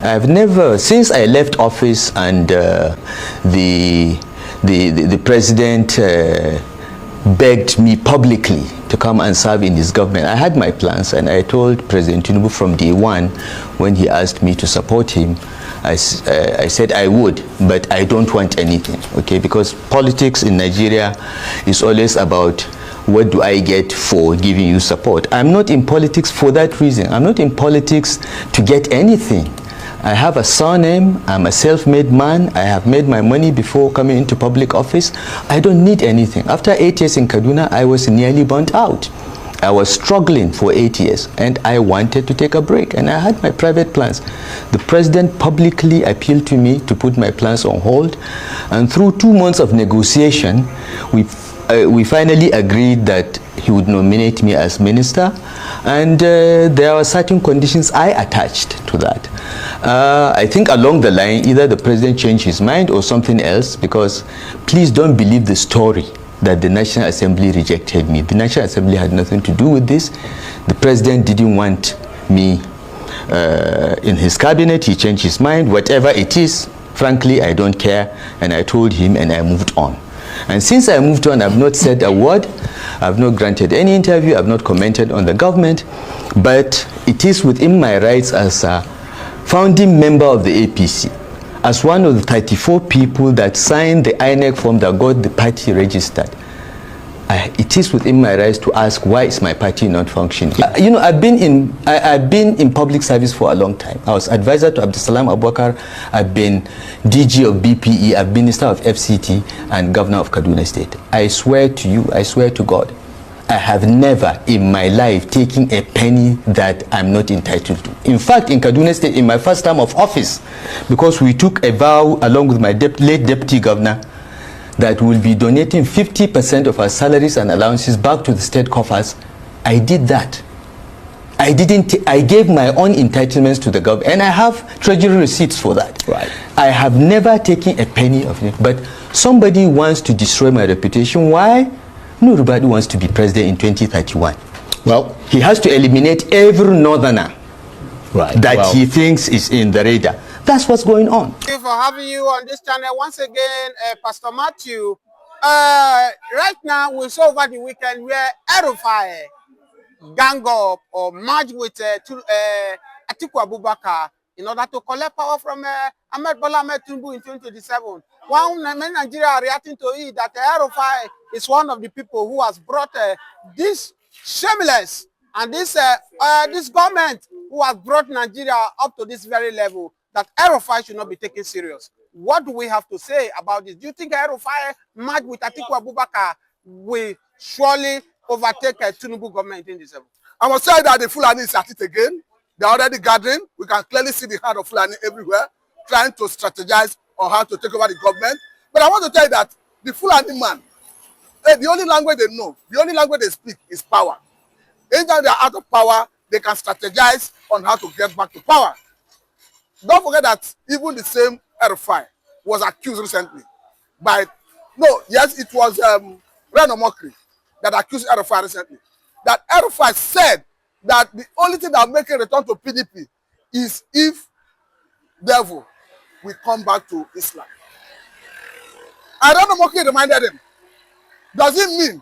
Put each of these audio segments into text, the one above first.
I've never, since I left office and the president begged me publicly to come and serve in his government, I had my plans, and I told President Tinubu from day one when he asked me to support him, I said I would, but I don't want anything, okay? Because politics in Nigeria is always about what do I get for giving you support. I'm not in politics for that reason. I'm not in politics to get anything. I have a surname, I'm a self-made man, I have made my money before coming into public office. I don't need anything. After 8 years in Kaduna, I was nearly burnt out. I was struggling for 8 years and I wanted to take a break, and I had my private plans. The president publicly appealed to me to put my plans on hold, and through 2 months of negotiation, we finally agreed that he would nominate me as minister, and there were certain conditions I attached to that. I think along the line, either the president changed his mind or something else, because please don't believe the story that the National Assembly rejected me. The National Assembly had nothing to do with this. The president didn't want me in his cabinet. He changed his mind. Whatever it is, frankly, I don't care, and I told him, and I moved on. And since I moved on, I've not said a word, I've not granted any interview, I've not commented on the government, but it is within my rights as a founding member of the APC, as one of the 34 people that signed the INEC form that got the party registered. It is within my rights to ask, why is my party not functioning? You know, I've been in public service for a long time. I was advisor to Abdusalam Abubakar, I've been DG of BPE, I've been Minister of FCT and Governor of Kaduna State. I swear to you, I swear to God, I have never in my life taken a penny that I'm not entitled to. In fact, in Kaduna State, in my first term of office, because we took a vow along with my late deputy governor that we'll be donating 50% of our salaries and allowances back to the state coffers, I did that. I gave my own entitlements to the government, and I have treasury receipts for that. Right. I have never taken a penny of it, but somebody wants to destroy my reputation. Why? Nobody wants to be president in 2031. Well, he has to eliminate every northerner that he thinks is in the radar. That's what's going on. Thank you for having you on this channel once again, Pastor Matthew. Right now, we saw over the weekend where Rufai gang up or merge with Atiku Abubakar in order to collect power from Ahmed Bola Ahmed Tinubu in 2027. One many Nigeria are reacting to it that Rufai is one of the people who has brought this shameless and this government who has brought Nigeria up to this very level, that Rufai should not be taken serious. What do we have to say about this? Do you think Rufai merged with Atiku Abubakar will surely overtake a Tinubu government in this level? I must say that the Fulani is at it again. They are already gathering. We can clearly see the hand of Fulani everywhere, trying to strategize on how to take over the government. But I want to tell you that the Fulani man, the only language they know, the only language they speak is power. Anytime they are out of power, they can strategize on how to get back to power. Don't forget that even the same Rufai was accused recently by, it was Reno Mokri that accused Rufai recently. That Rufai said that the only thing that will make a return to PDP is if devil will come back to Islam. And Reno Mokri reminded him, does it mean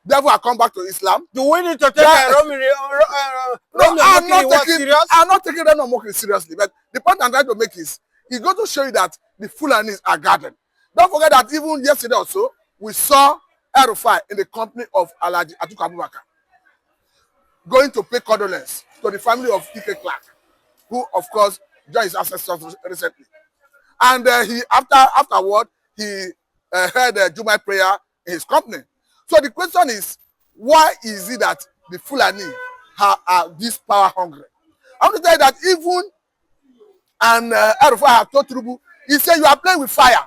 devil will come back to Islam? Do we need to take I'm not taking Reno Mokri seriously, but the point I'm trying to make is, it's going to show you that the Fulanis are gathered. Don't forget that even yesterday also, we saw Rufai in the company of Alhaji Atiku Abubakar going to pay condolence to the family of Ike Clark, who of course joined his ancestors recently. And afterward, he heard a Juma prayer in his company. So the question is, why is it that the Fulani are this power hungry? I want to tell you that even Rufai had told Tinubu, he said, you are playing with fire.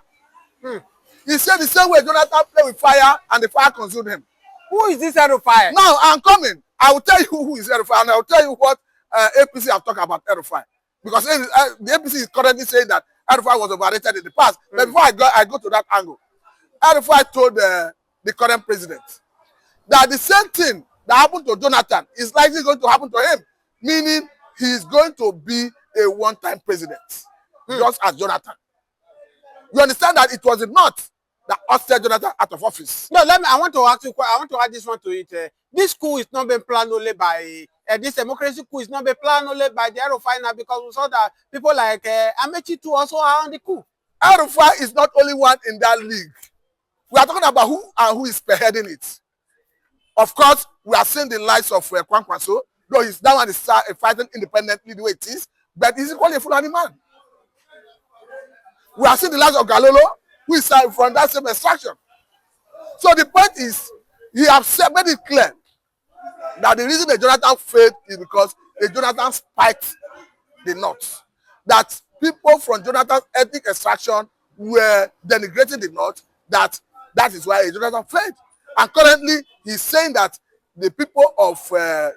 He said the same way Jonathan played with fire and the fire consumed him. Who is this Rufai? Now, I'm coming. I will tell you who is Rufai, and I will tell you what APC have talked about Rufai. Because the APC is currently saying that Rufai was overrated in the past. But before I go to that angle, Rufai told the current president that the same thing that happened to Jonathan is likely going to happen to him, meaning he is going to be a one-time president, just as Jonathan. You understand that it was the North that ousted Jonathan out of office. No, I want to ask you. I want to add this one to it. This coup is not being planned only by this democracy coup is not being planned only by the Rufai now, because we saw that people like Amechi too also are on the coup. Rufai is not only one in that league. We are talking about who and who is spearheading it. Of course, we are seeing the likes of Kwankwaso, though that one is fighting independently the way it is, but he's equally a Fulani man. We are seeing the likes of Galolo, who is from that same extraction. So the point is, he has made it clear that the reason the Jonathan failed is because the Jonathan spiked the North. That people from Jonathan's ethnic extraction were denigrating the North, that is why Jonathan failed. And currently, he's saying that the people of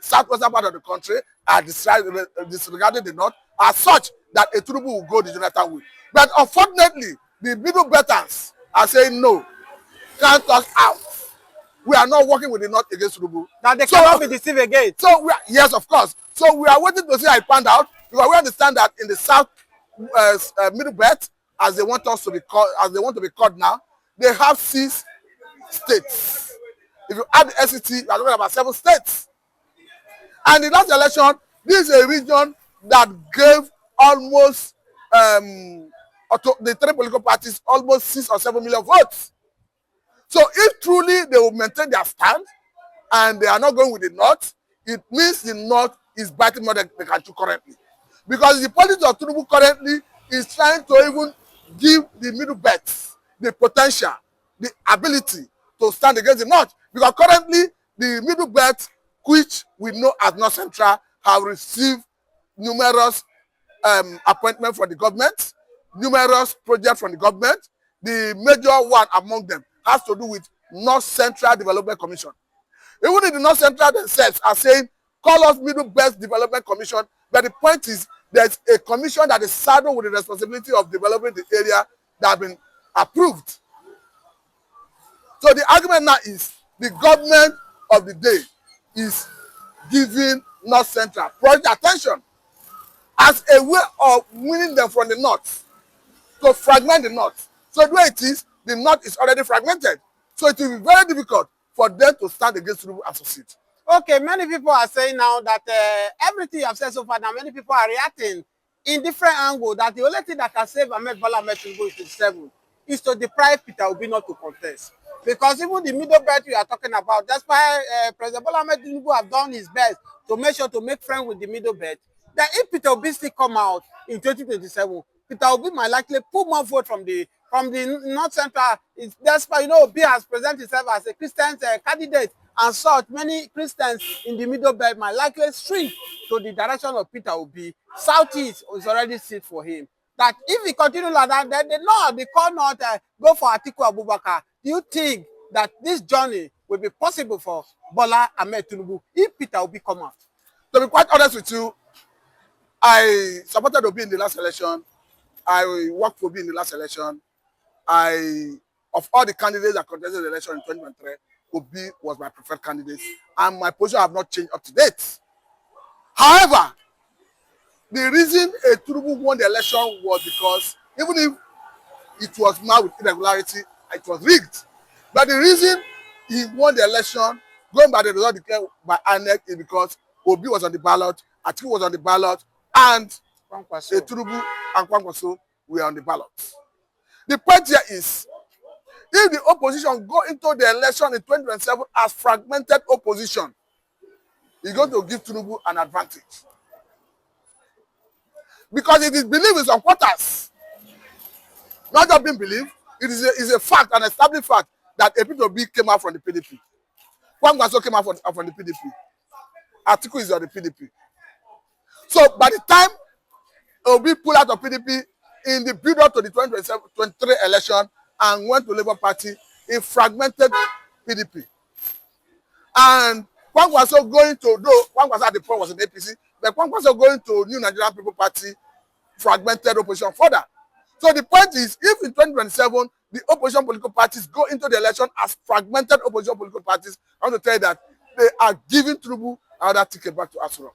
southwestern part of the country are disregarding the North as such that a Tinubu will go the Jonathan way. But unfortunately, the middle Beltans are saying no, can't talk out. We are not working with the North against Tinubu. Now they cannot be deceived again. So yes, of course. So we are waiting to see how it panned out, because we understand that in the South middle belt, as they want us to be called, as they want to be called now, they have 6 states. If you add the SET, we are talking about 7 states. And in that election, this is a region that gave almost the 3 political parties almost 6 or 7 million votes. So if truly they will maintain their stand and they are not going with the North, it means the North is biting more than they can chew currently. Because the politics of Tinubu currently is trying to even give the middle belt the potential, the ability to stand against the North. Because currently, the middle belt, which we know as North Central, have received numerous appointments from the government, numerous projects from the government. The major one among them has to do with North Central Development Commission. Even in the North Central themselves are saying, call us Middle Belt Development Commission, but the point is, there's a commission that is saddled with the responsibility of developing the area that have been approved. So the argument now is, the government of the day is giving North Central project attention as a way of winning them from the North, to fragment the North. So the way it is, the North is already fragmented. So it will be very difficult for them to stand against Tinubu and succeed. Okay, many people are saying now that everything you have said so far, now many people are reacting in different angles, that the only thing that can save Bola Ahmed Tinubu in 27 is to deprive Peter Obi not to contest. Because even the middle belt we are talking about, that's why President Bola Ahmed Tinubu have done his best to make sure to make friends with the middle belt. That if Peter Obi still come out in 2027, Peter Obi might likely pull more vote from the North Central. That's why, you know, Obi has presented himself as a Christian candidate, and such many Christians in the middle belt might likely swing to the direction of Peter Obi. Southeast is already set for him. That if he continue like that, then they cannot go for Atiku Abubakar. Do you think that this journey will be possible for Bola Ahmed Tinubu if Peter Obi come out? To be quite honest with you, I supported Obi in the last election. I worked for Obi in the last election. Of all the candidates that contested the election in 2023, Obi was my preferred candidate, and my position have not changed up to date. However, the reason Tinubu won the election was because even if it was marred with irregularity, it was rigged. But the reason he won the election, going by the result declared by INEC, is because Obi was on the ballot, Atiku was on the ballot, and Tinubu and Kwankwaso were on the ballot. The point here is, if the opposition go into the election in 2027 as fragmented opposition, it's going to give Tinubu an advantage. Because it is believed in some quarters, not just being believed, it is a fact, an established fact, that Obi came out from the PDP. Kwankwaso came out from the PDP. Atiku is on the PDP. So by the time Obi pulled out of PDP in the build-up to the 2023 election and went to Labour Party, he fragmented PDP. And Kwankwaso going to, though Kwankwaso at the point was in APC, but Kwankwaso going to New Nigerian People Party fragmented opposition further. So the point is, if in 2027 the opposition political parties go into the election as fragmented opposition political parties, I want to tell you that they are giving Tinubu another ticket back to Asura.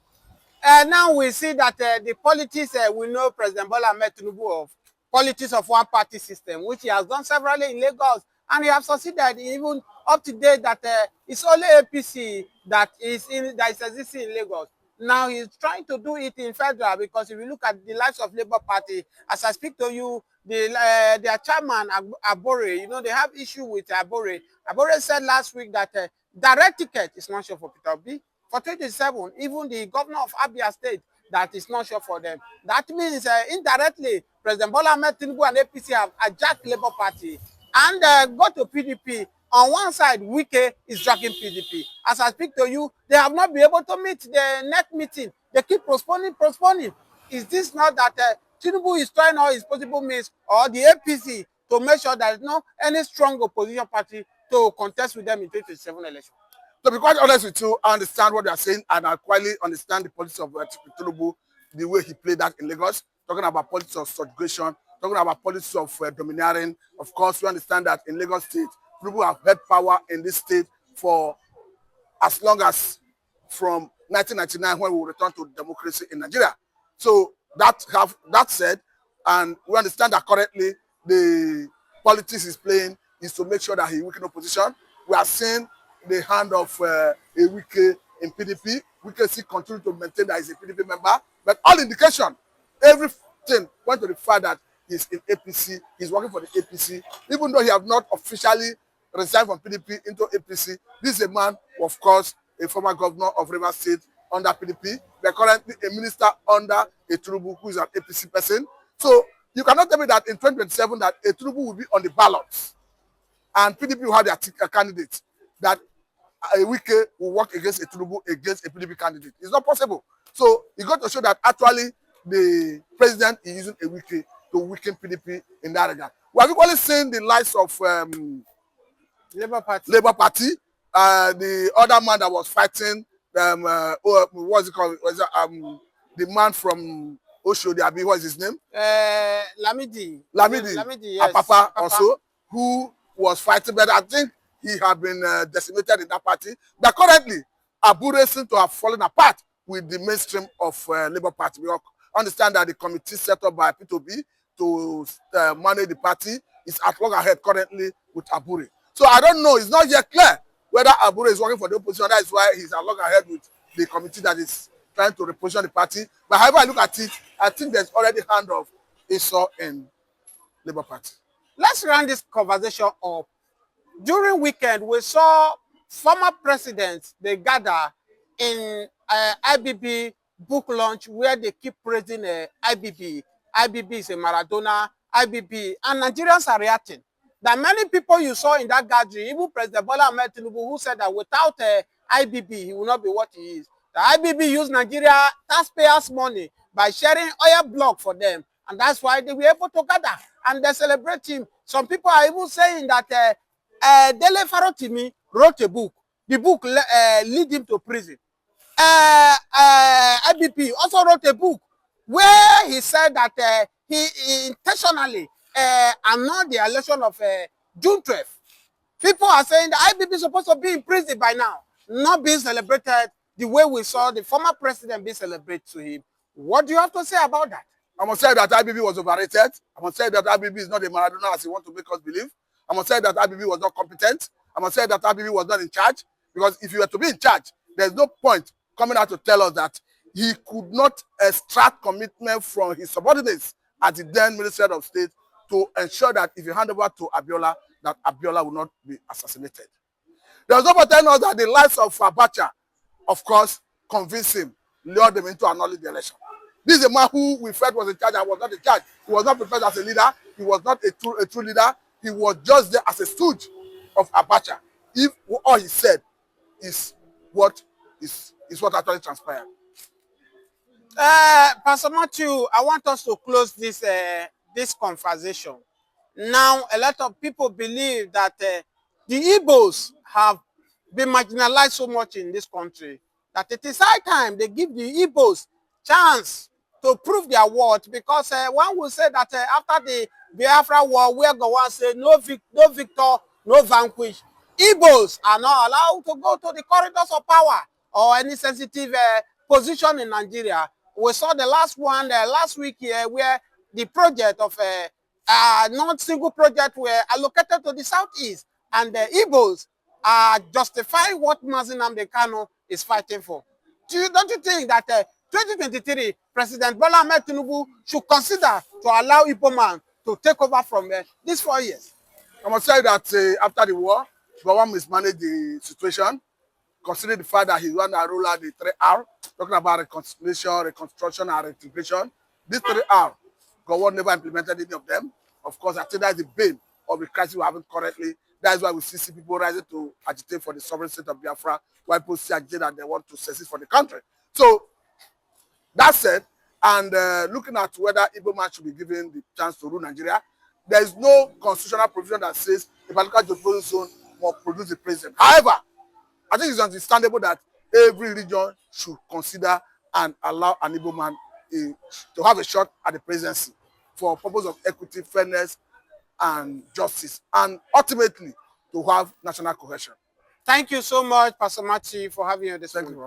Now we see that the politics we know President Bola Ahmed Tinubu of politics of one party system, which he has done severally in Lagos, and he has succeeded even up to date that it's only APC that is existing in Lagos. Now he's trying to do it in federal, because if you look at the likes of Labour Party, as I speak to you, their chairman Abore, you know, they have issue with Abore. Abore said last week that direct ticket is not sure for Peter Obi. For 2027, even the governor of Abia State, that is not sure for them. That means indirectly, President Bola Ahmed Tinubu and APC have hijacked Labour Party and go to PDP. On one side, Wike is dragging PDP. As I speak to you, they have not been able to meet the next meeting. They keep postponing. Is this not that Tinubu is trying all his possible means, or the APC, to make sure there is no any strong opposition party to contest with them in 2027 election? To be quite honest with you, I understand what they are saying, and I quietly understand the politics of Tinubu, the way he played that in Lagos, talking about politics of subjugation, talking about politics of domineering. Of course, we understand that in Lagos State, Tinubu have had power in this state for as long as from 1999, when we returned to democracy in Nigeria. So that said, and we understand that currently the politics is playing is to make sure that he weaken opposition. We are seeing the hand of a Wike in PDP. Wike still continue to maintain that he's a PDP member, but all indication, everything went to the fact that he's in APC, he's working for the APC, even though he have not officially resigned from PDP into APC. This is a man, of course, a former governor of Rivers State under PDP, but currently a minister under a Tinubu who is an APC person. So you cannot tell me that in 2027 that a Tinubu will be on the ballots and PDP will have their candidate, that a Wike will work against a Tinubu against a PDP candidate. It's not possible. So you got to show that actually the president is using a Wike to weaken PDP in that regard. We have equally seen the likes of Labour Party. The other man that was fighting what's it called? Was the man from Oshodi Abi, what is his name? Lamidi, yes. Papa also, who was fighting, but I think he had been decimated in that party. But currently, Abure seems to have fallen apart with the mainstream of Labour Party. We understand that the committee set up by P2B to manage the party is at loggerhead currently with Abure. So I don't know, it's not yet clear whether Abure is working for the opposition. That is why he's at loggerhead with the committee that is trying to reposition the party. But however I look at it, I think there's already hand of Esau in Labour Party. Let's round this conversation up. During weekend, we saw former presidents, they gather in IBB book launch where they keep praising IBB. IBB is a Maradona, IBB, and Nigerians are reacting. That many people you saw in that gathering, even President Bola Ahmed Tinubu, who said that without IBB, he will not be what he is. The IBB used Nigeria taxpayers' money by sharing oil block for them, and that's why they were able to gather and they celebrate him. Some people are even saying that Dele Farotimi wrote a book. The book lead him to prison. IBP also wrote a book where he said that he intentionally annulled the election of June 12th. People are saying that IBP is supposed to be in prison by now, not being celebrated the way we saw the former president be celebrated to him. What do you have to say about that? I must say that IBB was overrated. I must say that IBB is not a Maradona as he wants to make us believe. I must say that IBB was not competent. I must say that IBB was not in charge. Because if you were to be in charge, there's no point coming out to tell us that he could not extract commitment from his subordinates at the then Ministerial of State to ensure that if you hand over to Abiola, that Abiola will not be assassinated. There was no point telling us that the lives of Abacha, of course, convinced him, lured him into annulling the election. This is a man who we felt was in charge and was not in charge. He was not prepared as a leader. He was not a true leader. He was just there as a stooge of Abacha. If all he said is what actually transpired. Pastor Matthew, I want us to close this conversation. Now, a lot of people believe that the Igbos have been marginalized so much in this country that it is high time they give the Igbos chance to prove their worth, because one will say that after the Biafra war, where Gowon said no victor, no vanquish, Igbos are not allowed to go to the corridors of power or any sensitive position in Nigeria. We saw the last one last week here where the project of not single project were allocated to the southeast, and the Igbos justify what Mazi Nnamdi Kanu is fighting for. Don't you think that 2023 President Bola Ahmed Tinubu should consider to allow Igbo man to take over from these 4 years? I must say that after the war, Gowon mismanaged the situation, considering the fact that he wanted to roll out the 3R, talking about reconciliation, reconstruction, and reintegration. These 3R, Gowon never implemented any of them. Of course, I think that's the bane of the crisis we're having currently. That is why we see people rising to agitate for the sovereign state of Biafra, while people see agitate that they want to secede for the country. So, that said, and looking at whether Igbo man should be given the chance to rule Nigeria, there is no constitutional provision that says a particular geopolitical zone must produce the president. However, I think it's understandable that every region should consider and allow an Igbo man to have a shot at the presidency for purpose of equity, fairness, and justice, and ultimately to have national cohesion. Thank you so much, Pastor Machi, for having you this Thank morning. you.